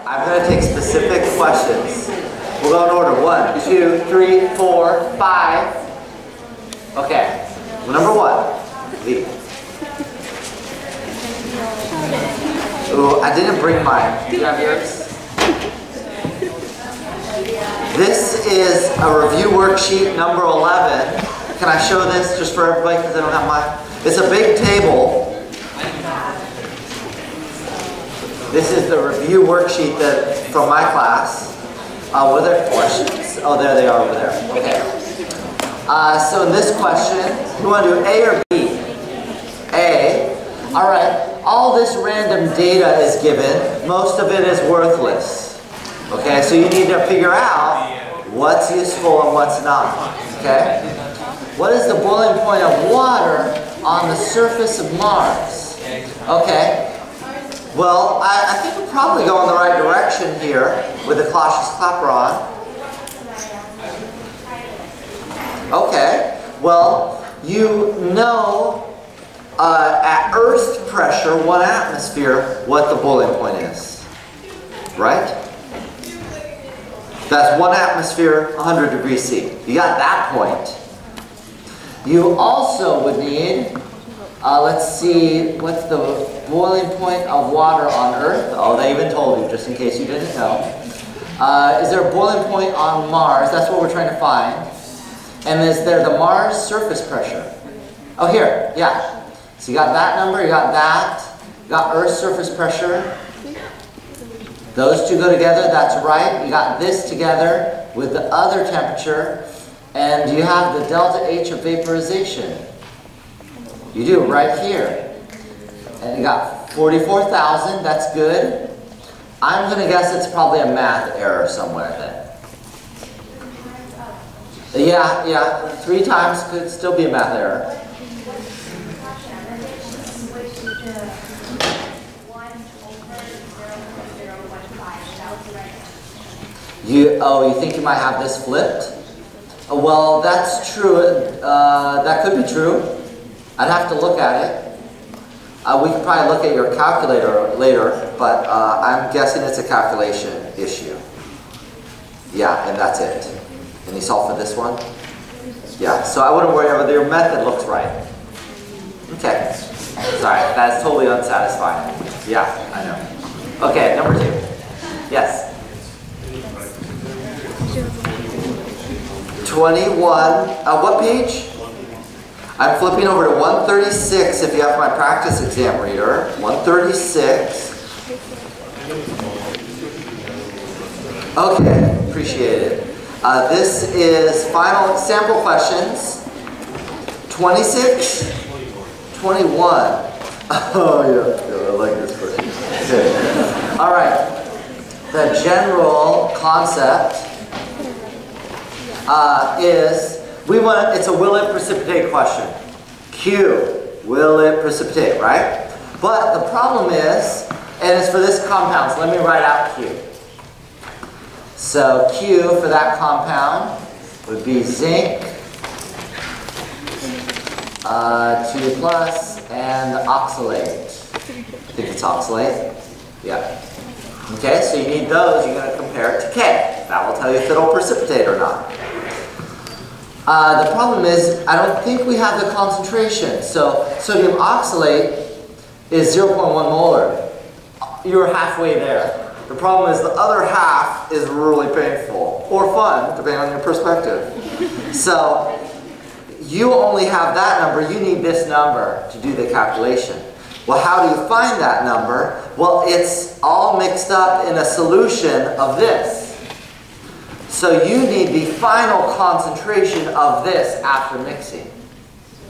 I'm going to take specific questions. We'll go in order. 1, 2, 3, 4, 5. Okay. Number 1. Leave. Ooh, I didn't bring mine. Do you have yours? This is a review worksheet number 11. Can I show this just for everybody because I don't have mine? It's a big table. This is the review worksheet from my class. Were there questions? Oh, there they are over there. Okay. So in this question, you want to do A or B? A. All right. All this random data is given. Most of it is worthless. Okay, so you need to figure out what's useful and what's not. Okay? What is the boiling point of water on the surface of Mars? Okay. Well, I think we're probably going the right direction here with the cautious clapper on. Okay. Well, you know at Earth pressure, 1 atmosphere, what the boiling point is. Right? That's 1 atmosphere, 100 degrees C. You got that point. You also would need, let's see, what's the boiling point of water on Earth? Oh, they even told you, just in case you didn't know. Is there a boiling point on Mars? That's what we're trying to find. And is there the Mars surface pressure? Oh, here, yeah. So you got that number, you got that. You got Earth's surface pressure. Those two go together, that's right. You got this together with the other temperature. And you have the delta H of vaporization. You do, right here. And you got 44,000, that's good. I'm going to guess it's probably a math error somewhere then. Yeah, 3 times could still be a math error. You think you might have this flipped? Well, that's true. That could be true. I'd have to look at it. We could probably look at your calculator later, but I'm guessing it's a calculation issue. Yeah, and that's it. Can you solve for this one? Yeah, so I wouldn't worry about your method looks right. Okay. Sorry, that's totally unsatisfying. Yeah, I know. Okay, number 2. Yes? 21. What page? I'm flipping over to 136 if you have my practice exam reader. 136. Okay, appreciate it. This is final sample questions. 26, 21. Oh yeah, I like this question. Okay. All right. The general concept is it's a will it precipitate question. Q, will it precipitate, right? But the problem is, and it's for this compound, so let me write out Q. So Q for that compound would be zinc, 2 plus, and oxalate. I think it's oxalate. Yeah. Okay, so you need those, you're going to compare it to K. That will tell you if it'll precipitate or not. The problem is, I don't think we have the concentration. So sodium oxalate is 0.1 molar. You're halfway there. The problem is the other half is really painful, or fun, depending on your perspective. So you only have that number, you need this number to do the calculation. Well, how do you find that number? Well, it's all mixed up in a solution of this. So you need the final concentration of this after mixing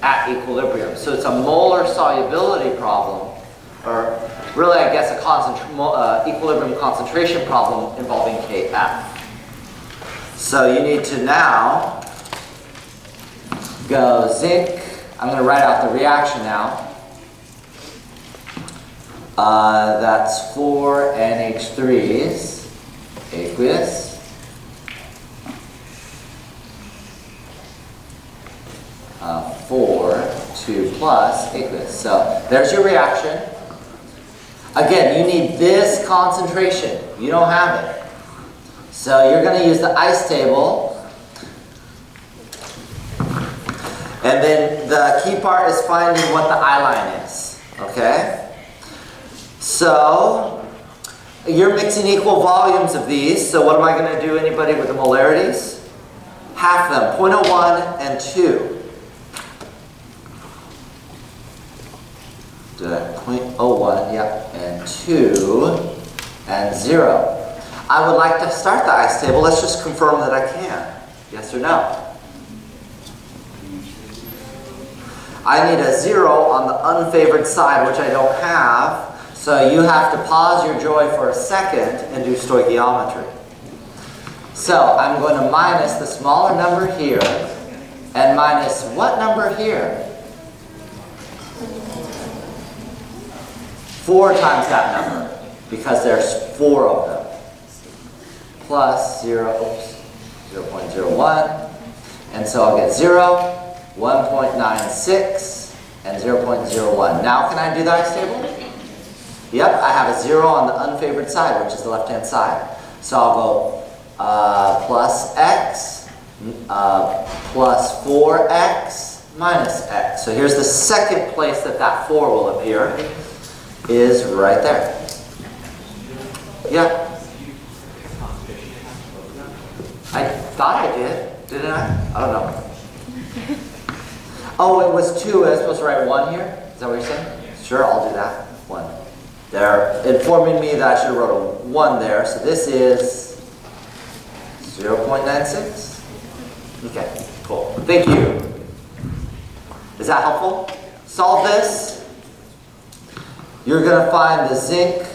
at equilibrium. So it's a molar solubility problem, or really I guess a equilibrium concentration problem involving Kf. So you need to now go zinc. I'm going to write out the reaction now. That's 4 NH3s, aqueous. 4, 2 plus aqueous. So there's your reaction. Again, you need this concentration. You don't have it. So you're going to use the ice table. And then the key part is finding what the I line is. Okay? So you're mixing equal volumes of these. So what am I going to do, anybody with the molarities? Half them, 0.01 and 2. Do that, 0.01, yeah, and 2 and 0. I would like to start the ice table. Let's just confirm that I can. Yes or no? I need a 0 on the unfavored side, which I don't have. So you have to pause your joy for a second and do stoichiometry. So I'm going to minus the smaller number here and minus what number here? 4 times that number, because there's 4 of them. Plus 0.01. And so I'll get 0. 1.96 and 0.01. Now can I do the ice table? Yep, I have a 0 on the unfavored side, which is the left-hand side. So I'll go plus x plus 4x minus x. So here's the second place that that 4 will appear, is right there. Yeah. I thought I did. Didn't I? I don't know. Oh, it was 2. I was supposed to write 1 here? Is that what you're saying? Sure, I'll do that. 1. They're informing me that I should have wrote a 1 there. So this is 0.96. Okay, cool. Thank you. Is that helpful? Solve this. You're going to find the zinc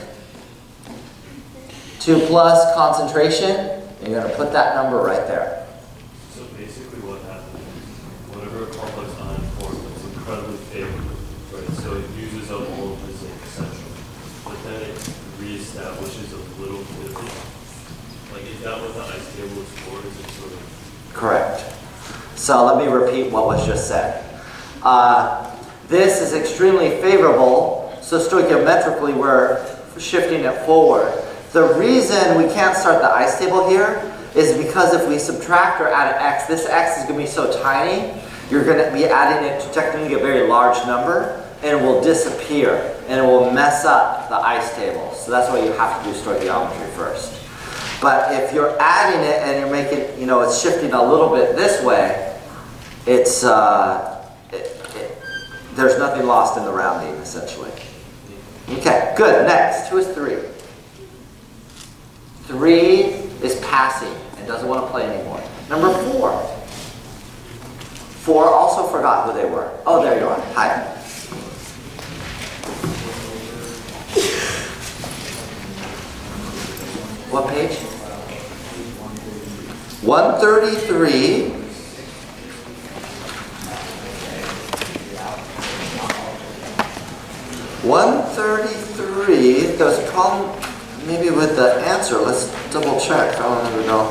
2 plus concentration. And you're going to put that number right there. So basically what happens is whenever a complex ion forms, it's incredibly favorable, right? So it uses up all of the zinc essentially. But then it reestablishes a little bit of it. Like, is that what the ice table is for? Is it sort of... Correct. So let me repeat what was just said. This is extremely favorable, so stoichiometrically we're shifting it forward. The reason we can't start the ice table here is because if we subtract or add an x, this x is going to be so tiny, you're going to be adding it to technically a very large number, and it will disappear, and it will mess up the ice table. So that's why you have to do stoichiometry first. But if you're adding it and you're making, it's shifting a little bit this way, it's there's nothing lost in the rounding, essentially. Okay, good. Next, who is 3? 3 is passing and doesn't want to play anymore. Number 4. 4 also forgot who they were. Oh, there you are. Hi. What page? 133. There's a problem maybe with the answer. Let's double check. I don't even know.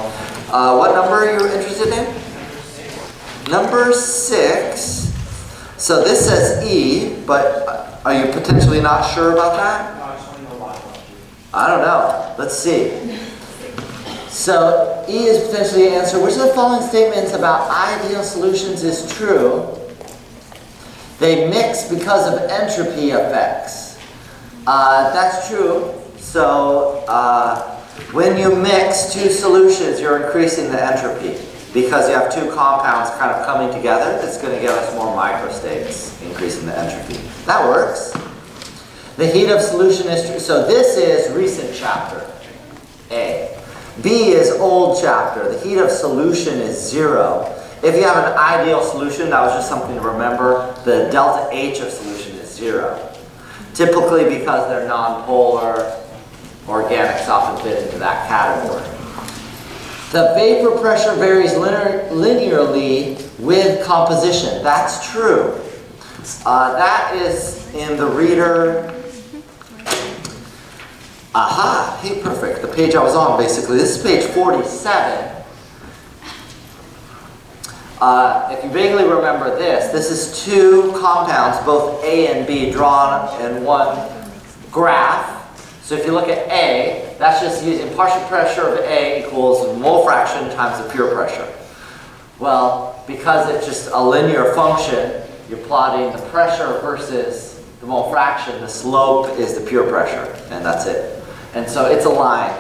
What number are you interested in? Number 6. So this says E, but are you potentially not sure about that? I don't know. Let's see. So E is potentially an answer. Which of the following statements about ideal solutions is true? They mix because of entropy effects. That's true. So when you mix 2 solutions, you're increasing the entropy. Because you have 2 compounds kind of coming together, it's going to give us more microstates, increasing the entropy. That works. The heat of solution is true. So this is recent chapter, A. B is old chapter. The heat of solution is 0. If you have an ideal solution, that was just something to remember, the delta H of solution is 0. Typically because they're nonpolar, organics often fit into that category. The vapor pressure varies linearly with composition. That's true. That is in the reader. Aha, hey, perfect. The page I was on, basically. This is page 47. If you vaguely remember this is 2 compounds, both A and B, drawn in one graph. So if you look at A, that's just using partial pressure of A equals mole fraction times the pure pressure. Well, because it's just a linear function, you're plotting the pressure versus the mole fraction. The slope is the pure pressure, and that's it. And so it's a line.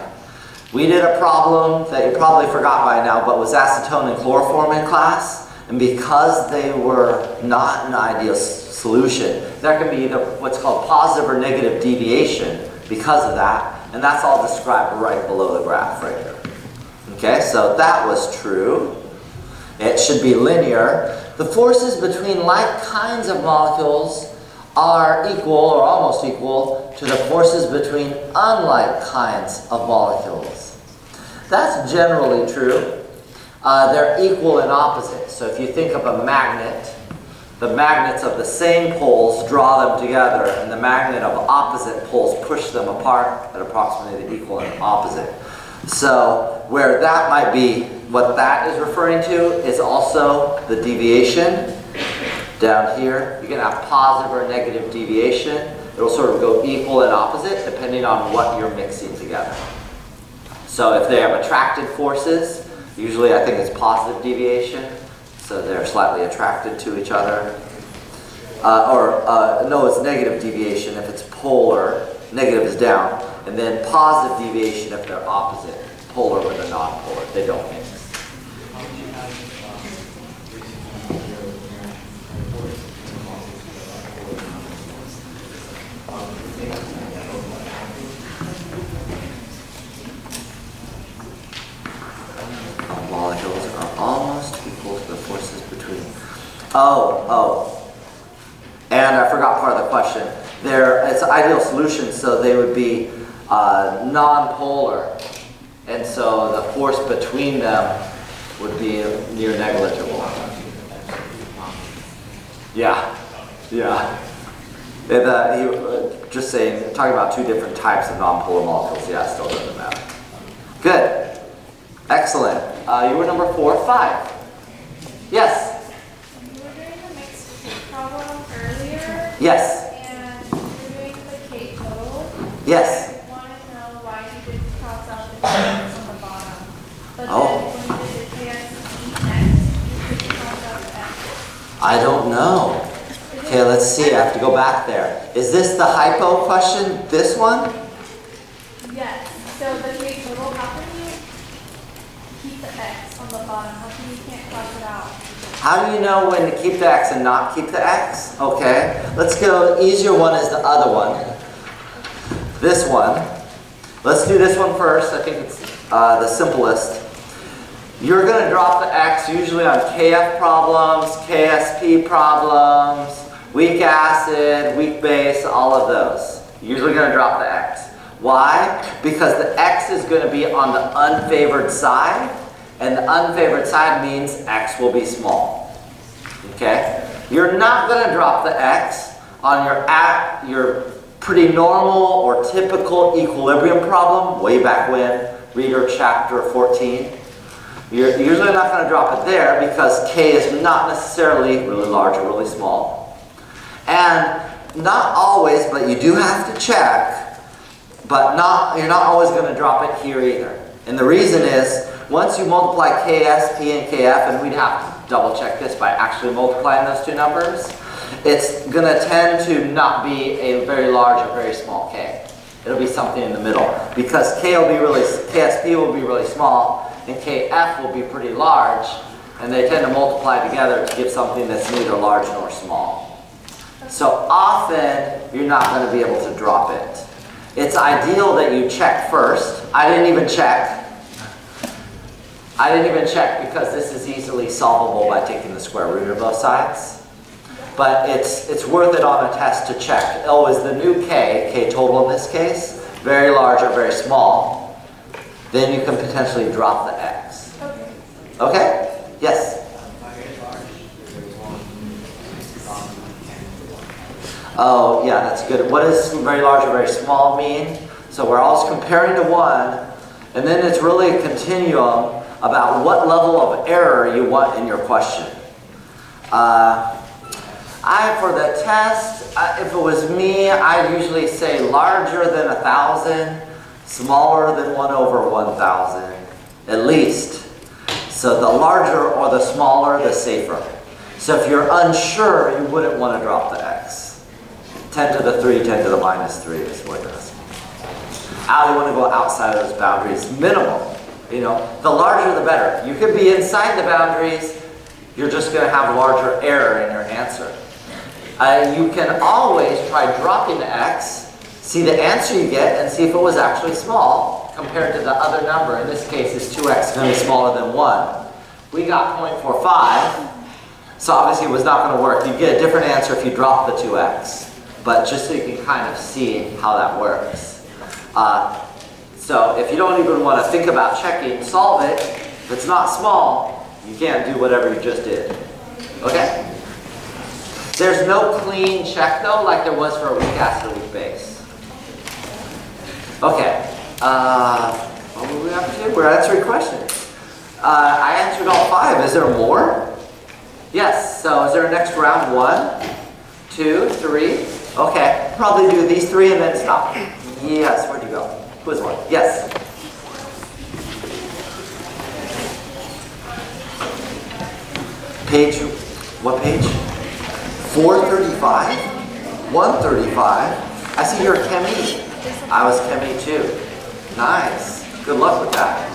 We did a problem that you probably forgot by now, but was acetone and chloroform in class. And because they were not an ideal solution, there can be either what's called positive or negative deviation because of that. And that's all described right below the graph right here. Okay, so that was true. It should be linear. The forces between like kinds of molecules are equal or almost equal to the forces between unlike kinds of molecules. That's generally true. They're equal and opposite. So if you think of a magnet, the magnets of the same poles draw them together, and the magnet of opposite poles push them apart at approximately the equal and opposite. So where that might be, what that is referring to is also the deviation. Down here, you can have positive or negative deviation. It'll sort of go equal and opposite depending on what you're mixing together. So if they have attracted forces, usually I think it's positive deviation, so they're slightly attracted to each other. No, it's negative deviation if it's polar, negative is down, and then positive deviation if they're opposite, polar with a non-polar, they don't mix. Molecules are almost equal to the forces between. And I forgot part of the question. It's an ideal solution, so they would be non-polar, and so the force between them would be near negligible. Yeah. Just saying, talking about two different types of non-polar molecules. Yeah, it still doesn't matter. Good. Excellent. You were number 4 or 5. Yes? You were doing the mixed problem earlier. Yes. And you were doing the K total. Yes. I want to know why you didn't cross out the KX on the bottom. But Oh. then when you did the KX next, you didn't cross out the X. I don't know. Okay, let's see. I have to go back there. Is this the hypo question? This one? Yes. So the K total, how can you keep the X on the bottom? How come you can't cross it out? How do you know when to keep the X and not keep the X? Okay, let's go. Easier one is the other one. This one. Let's do this one first. I think it's the simplest. You're going to drop the X usually on KF problems, KSP problems, weak acid, weak base, all of those. You're usually going to drop the X. Why? Because the X is going to be on the unfavored side, and the unfavored side means X will be small. Okay? You're not going to drop the X on your pretty normal or typical equilibrium problem, way back when, reader chapter 14. You're usually not going to drop it there because K is not necessarily really large or really small. And not always, but you do have to check, but you're not always going to drop it here either. And the reason is, once you multiply KS, P, and KF, and we'd have to double check this by actually multiplying those two numbers, it's going to tend to not be a very large or very small K. It'll be something in the middle. Because KSP will be really small, and KF will be pretty large, and they tend to multiply together to give something that's neither large nor small. So often, you're not going to be able to drop it. It's ideal that you check first. I didn't even check because this is easily solvable by taking the square root of both sides. But it's worth it on a test to check. Oh, is the new K total in this case, very large or very small? Then you can potentially drop the X. Okay. Okay? Yes? Oh, yeah, that's good. What does very large or very small mean? So we're always comparing to 1, and then it's really a continuum about what level of error you want in your question. I For the test, if it was me, I'd usually say larger than 1,000, smaller than 1 over 1,000, at least. So the larger or the smaller, the safer. So if you're unsure, you wouldn't want to drop the x. 10 to the 3, 10 to the minus 3 is what it is. How you want to go outside of those boundaries, minimal. You know, the larger the better. You could be inside the boundaries, you're just going to have larger error in your answer. You can always try dropping the x, see the answer you get, and see if it was actually small compared to the other number. In this case, is 2x going to be smaller than 1. We got 0.45, so obviously it was not going to work. You get a different answer if you drop the 2x, but just so you can kind of see how that works. So if you don't even want to think about checking, solve it. If it's not small, you can't do whatever you just did. Okay? There's no clean check though, like there was for a weak acid or weak base. Okay. What were we up to? We're answering questions. I answered all 5. Is there more? Yes. So is there a next round? 1, 2, 3. Okay. Probably do these 3 and then stop. Yes. Where'd you go? Who was 1? Yes. Page. What page? 435? 135? I see you're a chemi. I was chemi too. Nice. Good luck with that.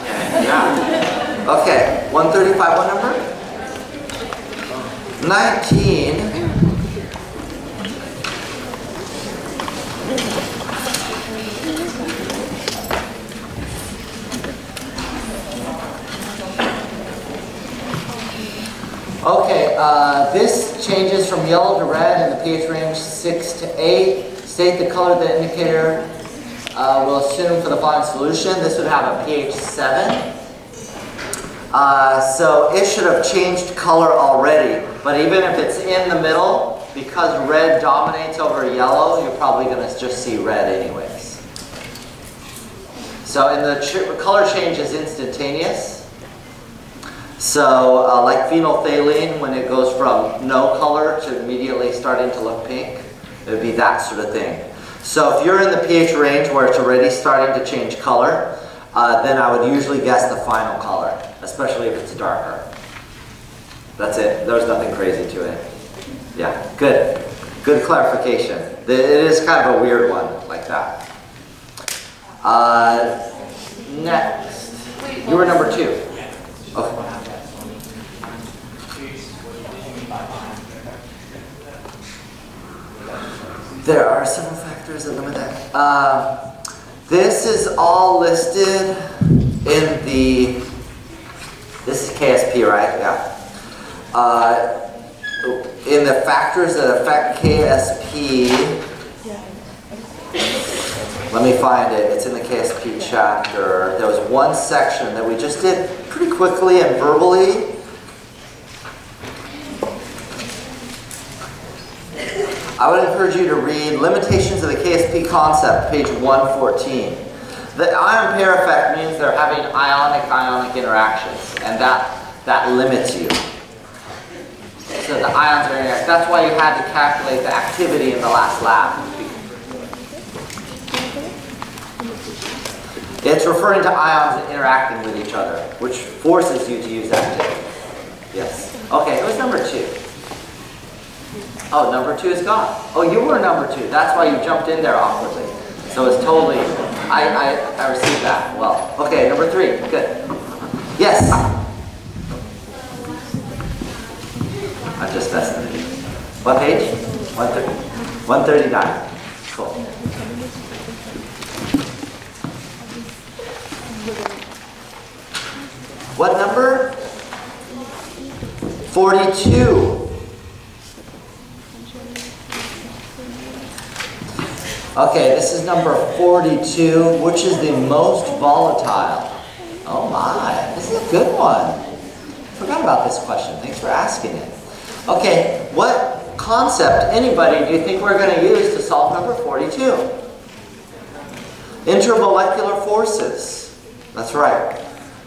Yeah. Okay. 135, what number? 19. Okay, this changes from yellow to red in the pH range 6 to 8. State the color of the indicator. We'll assume for the following solution, this would have a pH 7. So it should have changed color already, but even if it's in the middle, because red dominates over yellow, you're probably going to just see red anyways. So and the color change is instantaneous. So like phenolphthalein, when it goes from no color to immediately starting to look pink, it would be that sort of thing. So if you're in the pH range where it's already starting to change color, then I would usually guess the final color, especially if it's darker. That's it. There's nothing crazy to it. Yeah, good. Good clarification. It is kind of a weird one like that. Next. You were number 2. Okay. There are several factors that limit that. This is all listed in the, this is KSP, right? Yeah. In the factors that affect KSP, let me find it. It's in the KSP chapter. There was one section that we just did pretty quickly and verbally. I would encourage you to read Limitations of the KSP Concept, page 114. The ion pair effect means they're having ionic interactions, and that limits you. So the ions are interacting. That's why you had to calculate the activity in the last lab. It's referring to ions interacting with each other, which forces you to use activity. Yes. Okay, who's number 2? Oh, number 2 is gone. Oh, you were number 2. That's why you jumped in there awkwardly. So it's totally, I received that. Well, okay, number 3. Good. Yes? I'm just messing with you. What page? 139. Cool. What number? 42. Okay, this is number 42. Which is the most volatile? Oh my, this is a good one. Forgot about this question. Thanks for asking it. Okay, what concept, anybody, do you think we're going to use to solve number 42? Intermolecular forces. That's right.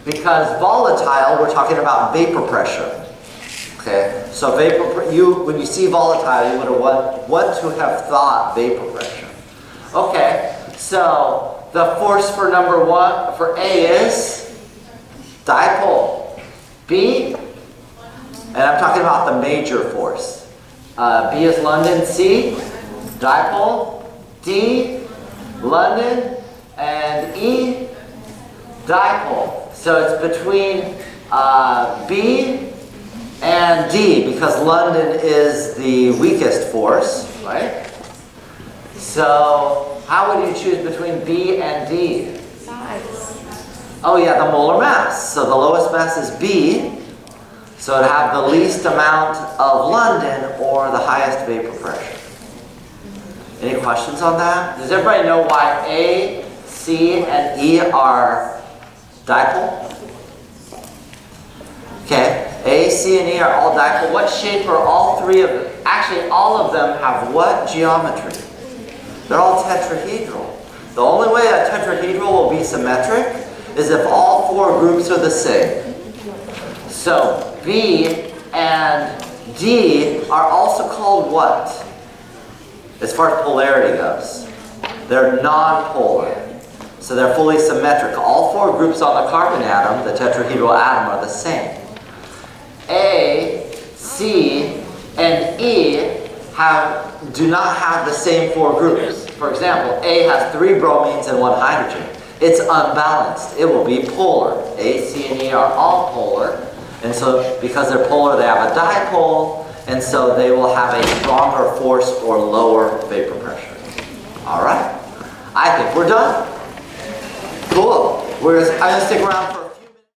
Because volatile, we're talking about vapor pressure. Okay, so when you see volatile, you would want to have thought vapor pressure. Okay, so the force for for A is dipole. B, and I'm talking about the major force. B is London, C, dipole, D, London, and E, dipole. So it's between B and D, because London is the weakest force, right? So how would you choose between B and D? Oh yeah, the molar mass. So the lowest mass is B, so it'd have the least amount of London or the highest vapor pressure. Any questions on that? Does everybody know why A, C, and E are dipole? Okay, A, C, and E are all dipole. What shape are all three of them? Actually, all of them have what geometry? They're all tetrahedral. The only way a tetrahedral will be symmetric is if all four groups are the same. So B and D are also called what? As far as polarity goes, they're non-polar. So they're fully symmetric. All four groups on the carbon atom, the tetrahedral atom, are the same. A, C, and E do not have the same four groups. For example, A has 3 bromines and 1 hydrogen. It's unbalanced. It will be polar. A, C, and E are all polar. And so because they're polar, they have a dipole, and so they will have a stronger force or lower vapor pressure. All right? I think we're done. Cool. I'm going to stick around for